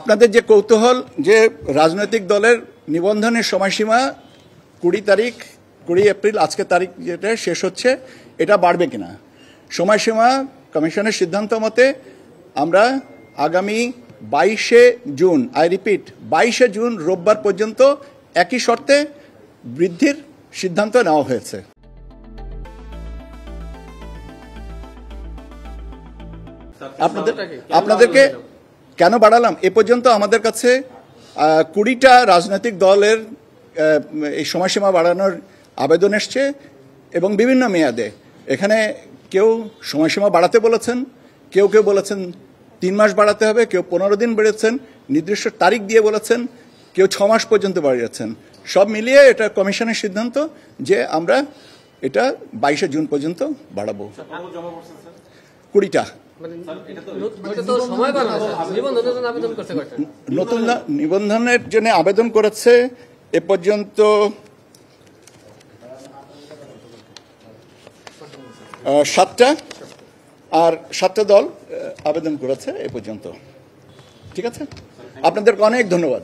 আপনাদের যে কৌতূহল যে রাজনৈতিক দলের নিবন্ধনের সময়সীমা 20 এপ্রিল আজকে তারিখ যেটা শেষ হচ্ছে, এটা বাড়বে কিনা। সময়সীমা কমিশনের সিদ্ধান্ত মতে আমরা আগামী 22শে জুন, আই রিপিট 22শে জুন রোববার পর্যন্ত একই শর্তে বৃদ্ধির সিদ্ধান্ত নেওয়া হয়েছে। আপনাদেরকে কেন বাড়ালাম, এ পর্যন্ত আমাদের কাছে 20টা রাজনৈতিক দলের এই সময়সীমা বাড়ানোর আবেদন এসছে এবং বিভিন্ন মেয়াদে। এখানে কেউ সময়সীমা বাড়াতে বলেছেন, কেউ বলেছেন 3 মাস বাড়াতে হবে, কেউ 15 দিন বেড়েছেন, নির্দিষ্ট তারিখ দিয়ে বলেছেন, কেউ 6 মাস পর্যন্ত বাড়িয়েছেন। সব মিলিয়ে এটা কমিশনের সিদ্ধান্ত যে আমরা এটা 22শে জুন পর্যন্ত বাড়াবো। 20টা নতুন নিবন্ধনের জন্য আবেদন করেছে এ পর্যন্ত 7টা, আর 7টা দল আবেদন করেছে এ পর্যন্ত। ঠিক আছে, আপনাদেরকে অনেক ধন্যবাদ।